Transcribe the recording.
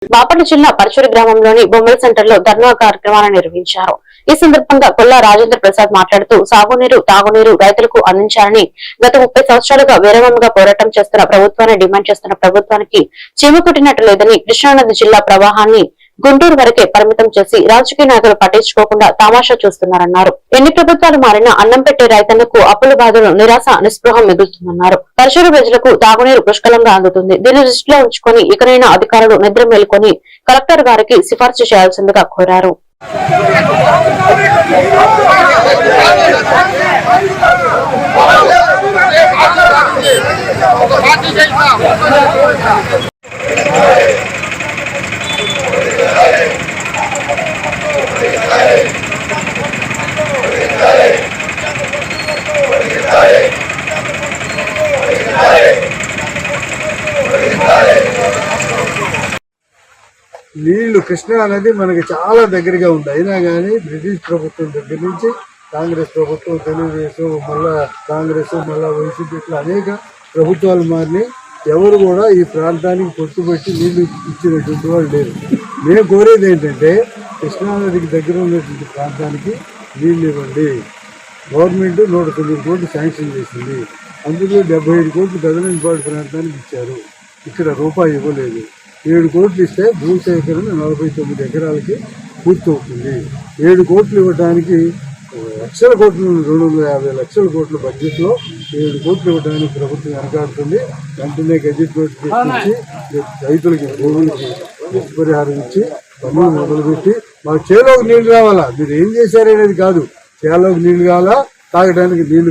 బాపట్ల జిల్లా పరచూరు గ్రామంలోని బొమ్మల సెంటర్ లో ధర్నా కార్యక్రమాన్ని నిర్వహించారు. ఈ సందర్భంగా కొల్లా రాజేంద్ర ప్రసాద్ మాట్లాడుతూ సాగునీరు, తాగునీరు రైతులకు అందించాలని గత 30 సంవత్సరాలుగా విరామంగా పోరాటం చేస్తున్న ప్రభుత్వాన్ని డిమాండ్ చేస్తున్న ప్రభుత్వానికి చీమ కుట్టినట్టు లేదని, కృష్ణానది జిల్లా ప్రవాహాన్ని గుంటూరు వరకే పరిమితం చేసి రాజకీయ నాయకులు పట్టించుకోకుండా తమాషా చూస్తున్నారన్నారు. ఎన్ని ప్రభుత్వాలు మారినా అన్నం పెట్టే రైతన్నకు అప్పుల బాధలు, నిరాశ, నిస్పృహ మిగులుతుందన్నారు. పరచూరు ప్రజలకు తాగునీరు పుష్కలంగా అందుతుంది. దీన్ని దృష్టిలో ఉంచుకొని ఇకనైనా అధికారులు నిద్ర మేలుకొని కలెక్టర్ గారికి సిఫార్సు చేయాల్సిందిగా కోరారు. నీళ్లు కృష్ణా నది మనకి చాలా దగ్గరగా ఉంది. అయినా కానీ బ్రిటిష్ ప్రభుత్వం దగ్గర నుంచి కాంగ్రెస్ ప్రభుత్వం, తెలుగుదేశం, మళ్ళా కాంగ్రెస్, మళ్ళా వైసీపీ, ఇట్లా అనేక ప్రభుత్వాలు మారినాయి. ఎవరు కూడా ఈ ప్రాంతానికి పొట్టుబెట్టి నీళ్లు ఇచ్చినటువంటి వాళ్ళు లేరు. మేము కోరేది ఏంటంటే కృష్ణానదికి దగ్గర ఉన్నటువంటి ప్రాంతానికి నీళ్ళు ఇవ్వండి. గవర్నమెంట్ 109 కోట్లు శాంక్షన్ చేసింది. అందులో 75 కోట్లు గదనంపాడు ప్రాంతానికి ఇచ్చారు. ఇక్కడ రూపాయి ఇవ్వలేదు. 7 కోట్లు ఇస్తే భూసేకరణ 49 ఎకరాలకి పూర్తవుతుంది. 7 కోట్లు ఇవ్వడానికి లక్షల కోట్లు, 250 లక్షల కోట్ల బడ్జెట్లో 7 కోట్లు ఇవ్వడానికి ప్రభుత్వం వెనకాడుతుంది. వెంటనే గెజిట్ నోటిఫికేషన్ ఇచ్చి రైతులకి, భూములకి నష్టపరిహారం ఇచ్చి పనులు మొదలుపెట్టి మాకు చేలోకి నీళ్లు రావాలా. మీరు ఏం చేశారనేది కాదు, చేలోకి నీళ్లు కావాలా, తాగడానికి నీళ్లు